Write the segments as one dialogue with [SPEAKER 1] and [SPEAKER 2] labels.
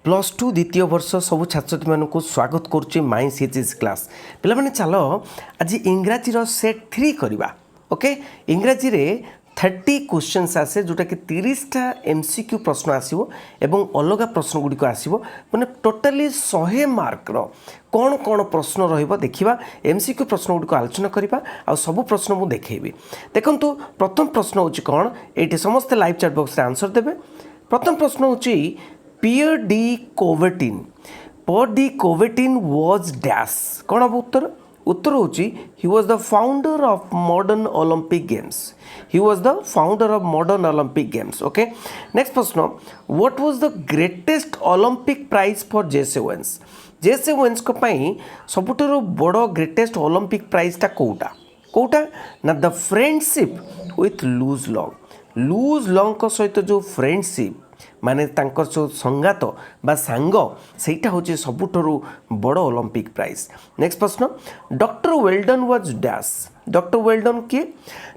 [SPEAKER 1] Plus two द्वितीय वर्ष सब छात्र छात्री मानक स्वागत करुच्चे माई सीएचएस क्लास पिला माने चल आज इंग्राजी सेट 3 करवा ओके इंग्राजी रे 30 क्वेश्चंस आसे जोटा कि 30टा एमसीक्यू प्रश्न आसीबो एवं अलग प्रश्न गुडी को आसीबो माने टोटली 100 मार्क रो कौन कौन प्रश्न रहिबो देखिबा एमसीक्यू प्रश्न गुडी को आलोचना करिबा आ सब प्रश्न मु देखैबी देखंतु प्रथम प्रश्न होची कोन एठी समस्त लाइव चैट बॉक्स रे आंसर देबे प्रथम प्रश्न होची Pierre de Coubertin was dash कौन अब उत्तर उत्तर होची he was the founder of modern Olympic games he was the founder of modern Olympic games okay next प्रश्न what was the greatest Olympic prize for Jesse Owens को पई सबुठरो बड़ो greatest Olympic prize ता कोउटा ना the friendship with loose long को सहित जो friendship माने तांकर जो संगात बा सांग सेटा होचे सबुठरो बड़ो ओलंपिक प्राइज नेक्स्ट प्रश्न doctor Weldon was dash doctor Weldon के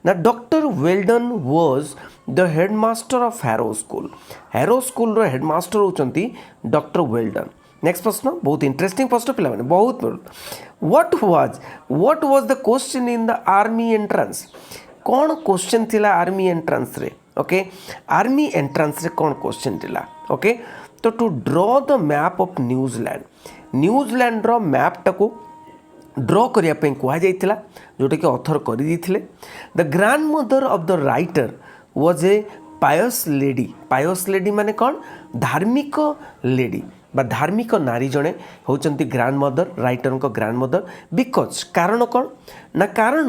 [SPEAKER 1] ना doctor Weldon was the headmaster of Harrow school रो हेडमास्टर होचंती डॉक्टर वेल्डन नेक्स्ट प्रश्न बहुत इंटरेस्टिंग प्रश्न पिला माने बहुत what was the question in the army entrance कौन क्वेश्चन थिला आर्मी एंट्रेंस रे ओके आर्मी एंट्रेंस रे कौन क्वेश्चन थिला ओके तो टू ड्रॉ द मैप ऑफ न्यूजीलैंड रो मैप टाको ड्रॉ करिया पे कुआ जाइतिला जोटा कि ऑथर करि दिथिले the grand mother of the writer was a pious lady माने कौन धार्मिक लेडी बा धार्मिक नारी जड़े होचंती ग्रैंड मदर राइटर को ग्रैंड मदर बिकज कारण कौन ना कारण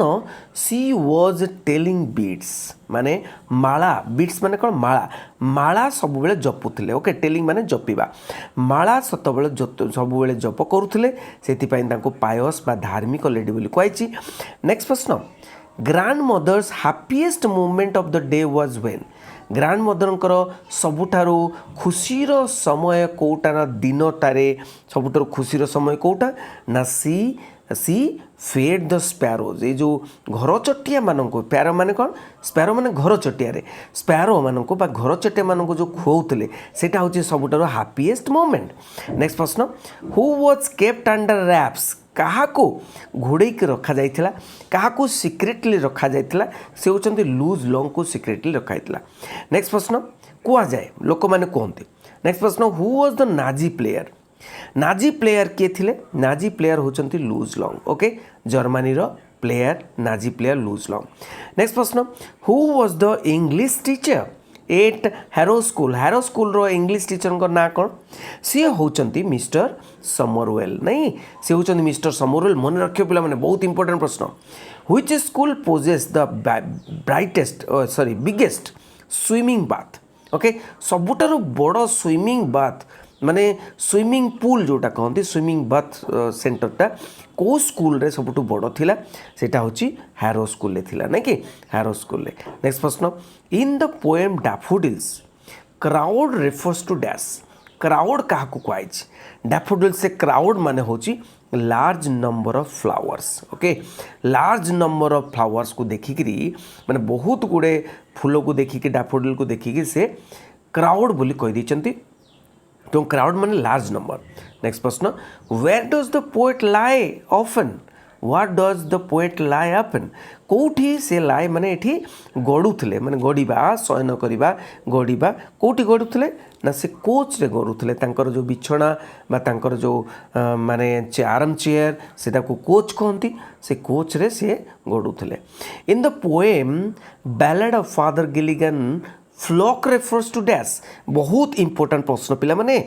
[SPEAKER 1] सी वाज टेलिंग बीट्स माने माला बीट्स माने कौन माला सब बेले जपुथिले ओके टेलिंग माने जपिबा माला सत बेले सब बेले जप करुथिले सेति पई तांको पायस बा धार्मिक लेडी बोली कहैछि नेक्स्ट प्रश्न grandmother's happiest moment of the day was when grandmother सबुठारु खुशीर समय कोटा ना दिनटारे सबुठारु खुशीर समय कोटा ना सी फेड द स्पैरोज ये जो घर चटिया मानक प्यारो माने कौन स्पैरो माने घर चटिया रे स्पैरो मानक बा घर चटिया मानक जो खुआउतले सेटा होची सबुठारु हैप्पीएस्ट मोमेंट नेक्स्ट प्रश्न who was kept under raps क्या घोड़े रखा जाइथिला क्या सिक्रेटली रखा जाइथिला से होचंती लूज लॉन्ग को सिक्रेटली रखा जाइथिला नेक्स्ट प्रश्न कुआ जाए लोक माने कहते नेक्स्ट प्रश्न who was the Nazi player किए थिले नाजी प्लेयर होचंती लूज लॉन्ग ओके जर्मनी रो player Nazi player Luz Long next प्रश्न who was the English teacher at Harrow school रो इंग्लिश टीचर को ना कौन सी होचंती मिस्टर समरवेल नहीं सी होचंती मिस्टर समरवेल मन रखियो पिला माने बहुत इंपोर्टेंट प्रश्न which school possesses the biggest swimming bath okay सबुठारु बड़ स्विमिंग बाथ माने स्विमिंग पूल जोटा कहते स्विमिंग बाथ सेंटरटा को स्कूल रे सबुठु बड़ थिला सेटा होची हैरो स्कूल ले थिला नै कि हैरो स्कूल ले नेक्स्ट प्रश्न in the poem daffodils crowd refers to dash crowd क्या को कहै डैफोडिल्स से क्राउड माने होची large number of flowers okay large number of flowers को देखिकरी माने बहुत गुडे फूल को देखिक डैफोडिल को देखिक से क्राउड बोली कहि दैचंती तो क्राउड माने लार्ज नंबर नेक्स्ट प्रश्न where does the poet lie often what does the poet lie often कोठी से लाई माने एठी गडुथले माने गडीबा शयन करिबा गडीबा कोठी गडुथले ना से कोच रे गडुथले तांकर जो बिछणा बा तांकर जो माने आराम चेयर सेटा को कोच कहंती से कोच रे से गडुथले in the poem ballad of Father Gilligan flock refers to dash बहुत इंपोर्टेंट प्रश्न पिला माने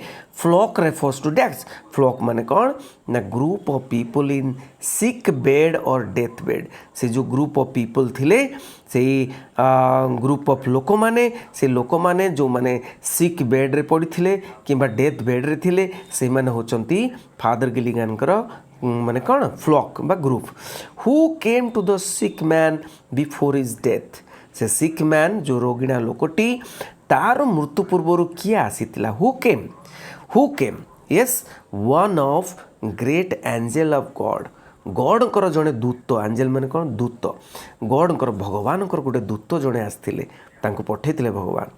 [SPEAKER 1] flock refers to dash flock माने कौन ना group of people in sick bed और डेथ बेड से जो ग्रुप ऑफ पीपल थिले से ग्रुप ऑफ लोक माने जो माने सिक बेड रे पड़ी थिले किंबा डेथ बेड रे थिले से माने होचंती फादर गिलिगन कर माने कौन फ्लॉक बा group who came to the sick man before his death से सिक मैन जो रोगिणा लोकटी तार मृत्यु पूर्व किए आसीतिला who came yes one of great angel of God कर जड़े दूत एंजल माने कौन दूत गॉड भगवान गोटे दूत जड़े आसते तांको पठेइथिले भगवान।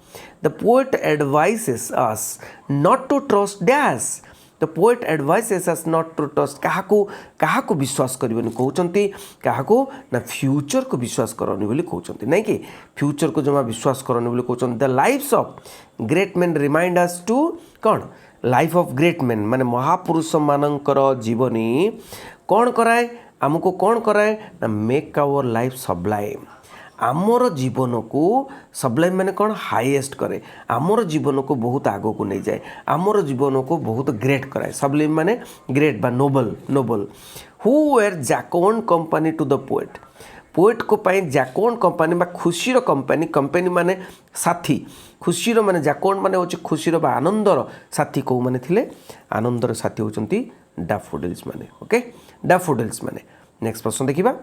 [SPEAKER 1] The poet advises us not to trust dash. The poet advises us not to trust काहाको विश्वास करबेनि कहउचंती, काहाको ना फ्यूचर को विश्वास करनी बोली कहउचंती, नहीं कि फ्यूचर को जमा विश्वास करनी बोली कहउचंती। The lives of great men remind us to कौन लाइफ ऑफ ग्रेट मेन माने महापुरुष मानकर जीवनी कौन कराए आमको, कौन कराए ना मेक आवर लाइफ सब्लाइम। आमर जीवन को सब्लाइम माने कौन हाईएस्ट करे, आमर जीवन को बहुत आगो को नहीं जाए, आमर जीवन को बहुत ग्रेट कराए। सब्लाइम माने ग्रेट बा noble, noble. Who were jocund company to the poet. Poet को पाई जैकोन कंपनी बा खुशीर कंपनी, कंपनी माने साथी, खुशीर माने जैकोन माने होची खुशीर बा आनंदर साथी को माने थिले, आनंदर साथी होचंती डैफोडिल्स माने। ओके, डैफोडिल्स माने। नेक्स्ट प्रश्न देखिबा।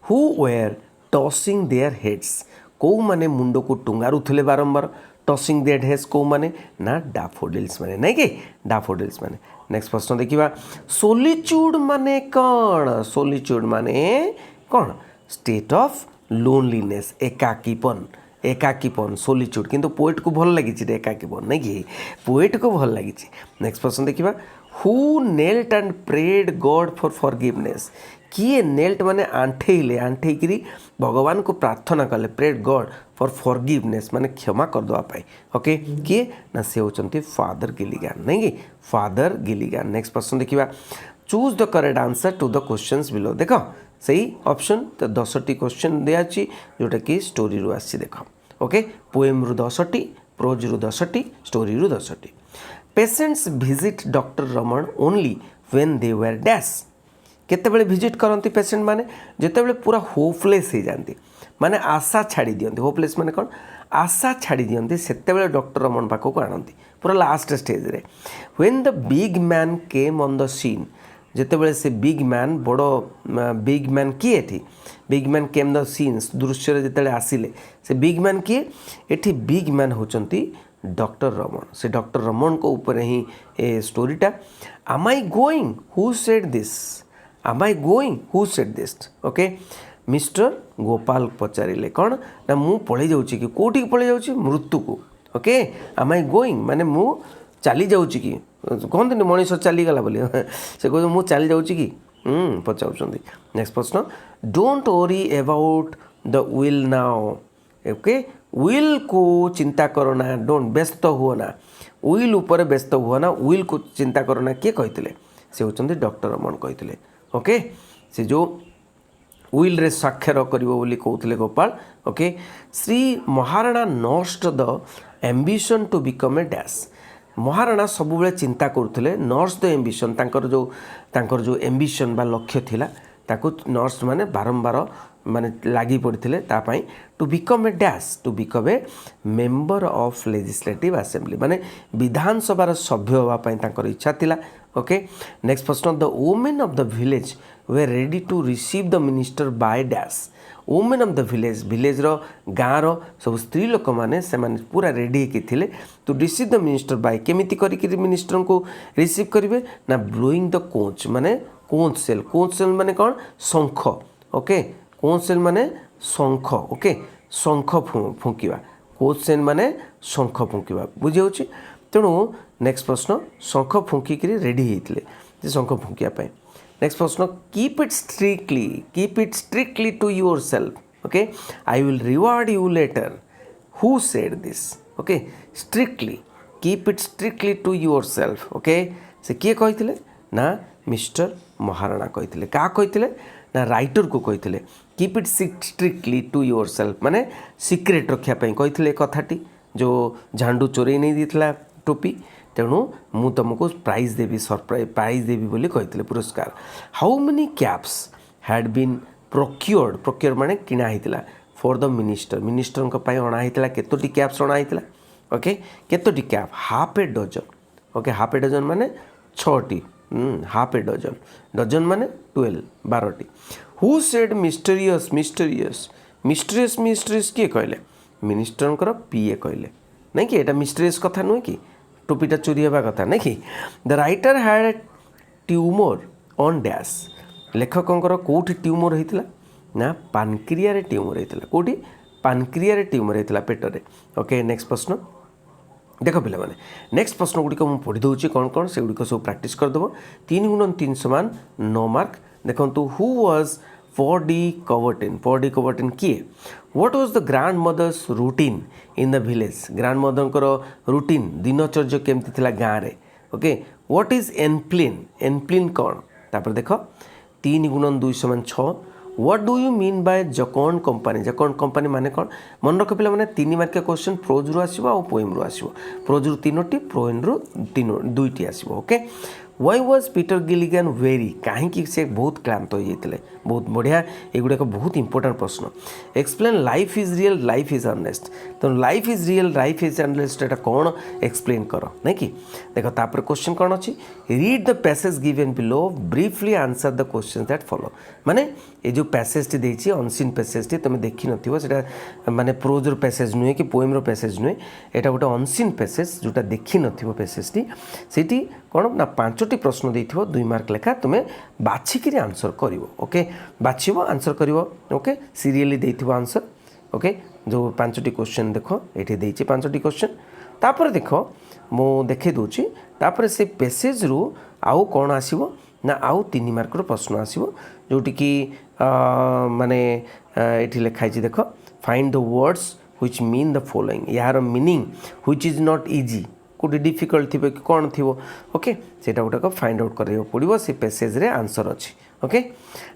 [SPEAKER 1] Who were tossing their heads. को माने मुंड को टुंगारुले बारंबार, टॉसिंग देयर हेड्स को माने ना डैफोडिल्स माने, नहीं कि डैफोडिल्स माने। नेक्स्ट प्रश्न देखिबा। सोलिट्यूड माने कौन। सोलिट्यूड माने कौन स्टेट ऑफ लोनलीनेस, एकाकीपन, एकाकीपन सोलिट्यूड। किंतु पोएट को भल लगी एकाकीपन, नहीं कि पोएट को भल लगी। नेक्स्ट प्रश्न देखिबा। Who knelt and prayed god for forgiveness. किए नेल्ट माने आंठेइले, आंठेइकरी भगवान को प्रार्थना कले, प्रेड गॉड फॉर फॉरगिवनेस माने क्षमा कर दवा पाए। ओके, किए ना से होचंती फादर गिलिगान, नहीं कि फादर गिलिगान। नेक्स्ट प्रश्न देखिबा। Choose the correct answer to the questions below. देखो सही ऑप्शन तो 10टी क्वेश्चन दिया जोटा कि स्टोरी रु आसी। देख ओके, पोएम रु 10टी, प्रोज रु 10टी, स्टोरी रु 10टी। Patients visit doctor Raman only when they were dash. केतेबेले विजिट करती पेशेंट माने जितेबेले पूरा होपलेस हो जाती, माने आशा छाड़ी दियंती। होपलेस माने कौन आशा छाड़ी दियंती, सेतेबेले डॉक्टर रमन पाखक आणती पूरा लास्ट स्टेज रे। When the big man came on the scene. जितेबेले से बिग मैन बड़ बिग मैन किए थी, big man came the scenes दृश्य जिते आसिले से बिग मैन किए, एठी बिग मैन होचंती डॉक्टर रमन। से डॉक्टर रमन को ऊपर ही ए स्टोरीटा। Am I going who said this, am I going who said this. Okay, mister Gopal पचारे कौन ना मु पलि जाऊँगी कि कौटी पलि जाऊँगी मृत्यु को। ओके, आम आई गोइंग माने मु चली जाऊँगी कि कहते मनीष चलीगला बोली से कह मु चली जाऊँगी कि पचार। नेक्स्ट प्रश्न। Don't worry about the will now. Okay, will को चिंता करना, डोंट व्यस्त हुओ ना, विल उपर व्यस्त हुओ ना, विल को चिंता करना किए कहते से होचंती डॉक्टर रमन कहते। ओके, से जो विल रे स्वाक्षर करिवो बोली कहते Gopal. Okay, Shri Maharana nursed the ambition to become a dash. Maharana सबुबले चिंता करुले नर्स द एम्बिशन, तांकर जो एम्बिशन बा लक्ष्य थिला ताकू नर्स माने बारंबार माने लगी पड़ते तापाई to become a dash, to become a member of legislative assembly माने विधानसभा सभ्य होगापाई तांकर इच्छा थिला। ओके, नेक्स्ट प्रश्न। The women of the village were ready to receive the minister by dash. Women of the village, village रो गाँव सब स्त्री लोक मैंने से पूरा रेडी होते to receive the minister by केमिति करी मिनिस्टर को रिसीव करेंगे ना ब्लोइंग द कोच माने कोच सेल, कोच सेल माने कौन शंख। ओके, कोच सेल माने शंख। ओके, शंख फुंकिवा, कोच सेल माने शंख फुंकिवा बुझी हो। तेणु नेक्स्ट प्रश्न। शंख फुंकिक रेडी होते शंख फुंकिया। नेक्स्ट प्रश्न। Keep it strictly to yourself. Okay, I will reward you later. Who said this. Okay, strictly, keep it strictly to yourself. Okay, से किए कहते ना मिस्टर महाराणा कहते। क्या कहते ना राइटर को कहते keep it strictly to yourself माने सिक्रेट रखापी कहते कथाटी जो झांडू चोरई नहीं देता टोपी। तेणु मु तुमको प्राइज देवी, सरप्राइज प्राइज देवी बोली कहते पुरस्कार। How many caps had been procured, procure माने किना होता फॉर द मिनिस्टर, मिनिस्टर अणाई केतोटी कैप्स अणाई। ओके, केतोटी cap half a dozen. Okay, half a dozen माने 6टी, हाफ ए डजन, डजन माने 12 12टी। Who said mysterious, mysterious mysterious mysterious किए कहले मिनिस्टर पीए कहले, नहीं कि एटा मिस्टेरियस कथा नुहे कि टोपीटा चोरी होगा कथा, नहीं कि the writer had tumour on dash. लेखकंकर कौटी ट्यूमर होता ना पानक्रिया रे ट्यूमर होता, कौटी पानक्रिया ट्यूमर होता पेटरे। ओके नेक्स्ट प्रश्न देख पे नेक्स्ट प्रश्न गुड़िक मुझे पढ़ी दूसरी कौन कौन से गुड़िक सब प्राक्ट करदेव 3 × 3 = 9 मार्क। देखो हु वाज पॉडी कवर्टन किए what was the grandmother's routine in the village grandmother routine दिनचर्या केमती थिला गाँव में। ओके व्हाट इज एनप्लिन कौन तापर देख 3 × 2 = 6 what do you mean by jocund company माने कौन मन रख पे मैंने 3 मार्किया क्वेश्चन प्रोज रु आसो आ पोएम रु आसो प्रोज रु 3टी पोएम रु 2टी आसो। Okay why was Peter Gilligan very कहीं से बहुत क्लांत हो जाते बहुत बढ़िया एगुड़ाक बहुत इंपोर्टेंट प्रश्न। Explain life is real life is earnest तो life is real life is earnest एटा कौन एक्सप्लेन कर नहीं कि देख तापर क्वेश्चन कौन अच्छी read the passage given below briefly answer the question that follow माने ये जो passage T unseen passage T तुम देखी ना माने प्रोज पैसेज नुहे कि पोएम रो पैसेज नुहे एटा गोटे अनसीन पैसेज जोटा देखी न पैसेज टी सेठी कौन ना 5टी प्रश्न देथिबो 2 मार्क लेखा तुम्हें बाछिकी आंसर करिवो। ओके बाछिबो आंसर करिवो। ओके सीरियली देथिबो आंसर। ओके जो 5टी क्वेश्चन देखो ये देछि 5टी क्वेश्चन तापर देखो मु देखे दूची तापर से पैसेज रु आउ कौन आसीबो ना आउ 3 मार्क रो प्रश्न आसीबो जोटी कि माने एठी लिखाई देख find the words which mean the following यार meaning which is not easy कोटी डिफिकल्ट थी कि कौन थी। ओके सेटा गोटाक फाइंड आउट करा पड़ो से पैसेज रे आंसर अच्छी। ओके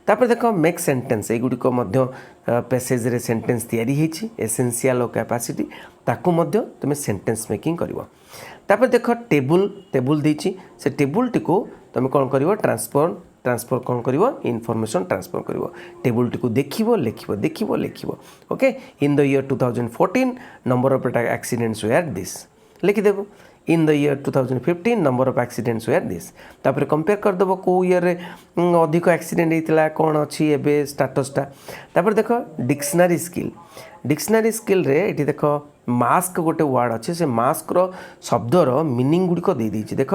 [SPEAKER 1] तापर देख मेक सेंटेंस एगुड़िक पैसेज रे सेंटेंस तैयारी होती एसेंशियल और कैपेसिटी ताकू मध्य तुम सेंटेंस मेकिंग करिवो। तापर देख टेबुल देछि से टेबुल टी को तुम कौन कर ट्रांसफर कौन कर इनफॉरमेशन ट्रांसफर कर टेबुल टी देखिबो लिखिबो। Okay in the year 2014 number of accidents were this लिखिदेव in the year 2015 number of accidents were this तापर कंपेयर करदेव को ईयर अधिक एक्सीडेंट होता कौन अच्छी एवं स्टाटसटा। तापर देख डिक्शनरी स्किल रे ये देख मास्क गोटे वर्ड अच्छे से मास्क रो शब्दर मीनिंग गुड़िक दे देछि देख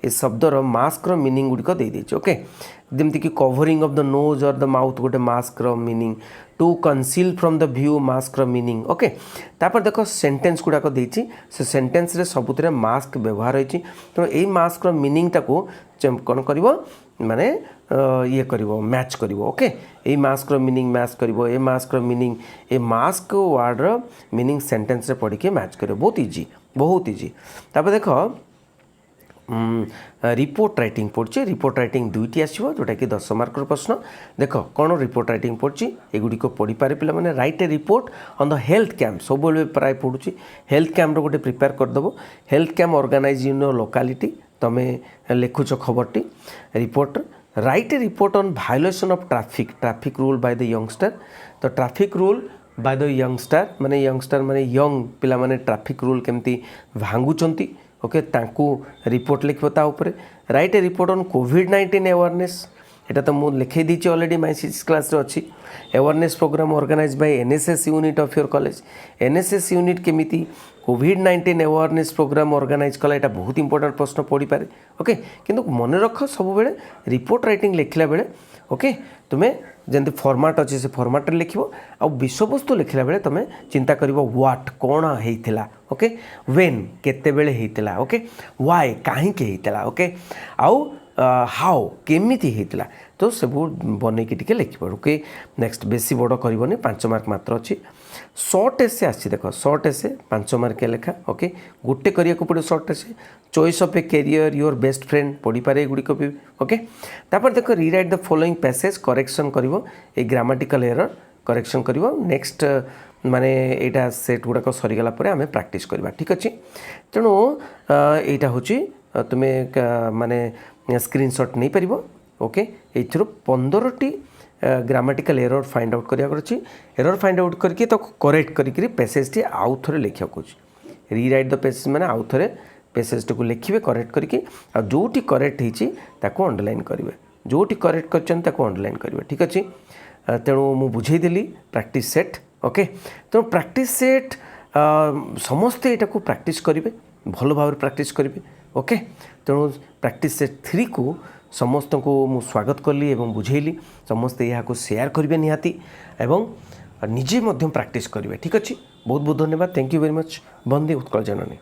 [SPEAKER 1] ए शब्दर मास्क रो मीनिंग गुड़िक दे देछि। ओके जमती कि कवरिंग ऑफ द नोज और द माउथ गोटे मास्क रो meaning to conceal from the view mask रो मीनिंग। ओके तापर देख सेंटेंस गुड़ाक देछि से सेंटेंस रे सबुतरे मास्क व्यवहार होइछि तो ए मास्क रो मीनिंग टाको कौन करिवो माने ये करिवो मैच करिवो। ओके ए मास्क रो मीनिंग मैच करिवो ए मास्क रो मीनिंग ए मास्क वर्ड रो मीनिंग सेंटेंस रे पढ़ी के मैच करिवो बहुत इजी। तापर देख रिपोर्ट राइटिंग पड़ी रिपोर्ट राइटिंग 2टी आसो जोटा कि 10 मार्क प्रश्न। देख कौन रिपोर्ट राइटिंग पड़ी एगुड़िक पढ़ी पारे पे मैंने write a report on the health camp सब प्राय पढ़ुची हेल्थ कैंप गोटे प्रिपेयर करदेव health camp organise in locality तुम्हें लिखुच खबरटी report write a report on violation of traffic rule by the youngster तो traffic rule by the youngster माने यंग पिला माने ट्रैफिक रूल केमती भांगुचंती। ओके तांकू रिपोर्ट लिखो ता ऊपर right a report on covid awareness एटा तो मुझे लिखे दीची ऑलरेडी माय 6 क्लास रे अच्छी awareness programme organise by NSS unit of your college NSS unit केमिति कोविड-19 अवेयरनेस प्रोग्राम ऑर्गेनाइज कला एटा बहुत इंपोर्टेंट प्रश्न पड़ी पारे। ओके किंतु मन रख सब बेले रिपोर्ट राइटिंग लिखला बेले ओके तुम्हें जंती फॉर्मेट अच्छे से फॉर्मेट लिखिबो आ विषय वस्तु लिखला बेले तुम्हें चिंता करिवो व्हाट कौन हेइथिला। ओके व्हेन केते बेले हेइथिला। ओके व्हाई काहे के हेइथिला। ओके आउ हाउ केमिति हेइथिला तो सब बने की टिके लिखिबो। ओके नेक्स्ट बेसी बड़ करबनी 5 मार्क मात्र अच्छी शॉर्ट एसे आछि देख शॉर्ट एसे 5 मार्क लेखा। ओके गोटे करिया को पड़े short essay choice of a career your best friend पढ़ी पारे गुड़िक भी। ओके तापर देख rewrite the following passage correction करिवो ए ग्रामेटिकल एरर करेक्शन करिवो नेक्स्ट माने एटा सेट गुड़ाक सरीगला परे आमे प्रैक्टिस करबा ठीक अछि। तेणु एटा होची तुम्हें माने स्क्रीनशॉट नहीं पारिबो। ओके एथरो 15टी ग्रामेटिकल एरर फाइंड आउट करिया अछि एरर फाइंड आउट करके तो करेक्ट करी पैसेज टी आउ थरे लिखिया कुछ रीराइट द पैसेज माने आउ थरे पैसेज को लिखिए करेक्ट करके आ जोटी करेक्ट होती अंडरलाइन करेंगे जोटी करेक्ट कर अंडरलाइन करेंगे ठीक अच्छे। तेणु मु बुझेदेली प्रैक्टिस सेट। ओके तेणु प्रैक्टिस सेट समस्ते यहाँ को प्रैक्टिस करेंगे भल भाव प्रैक्टिस करेंगे। ओके तेणु प्रैक्टिस सेट 3 को समस्त को मु स्वागत कली एवं बुझेली समस्ते यहाँ को शेयर करेंगे निहाती एवं ନିଜେ ମଧ୍ୟ ପ୍ରାକ୍ଟିସ୍ କରିବେ। ଠିକ୍ ଅଛି, ବହୁତ ବହୁତ ଧନ୍ୟବାଦ। Thank you very much. बंदे उत्कल जननी।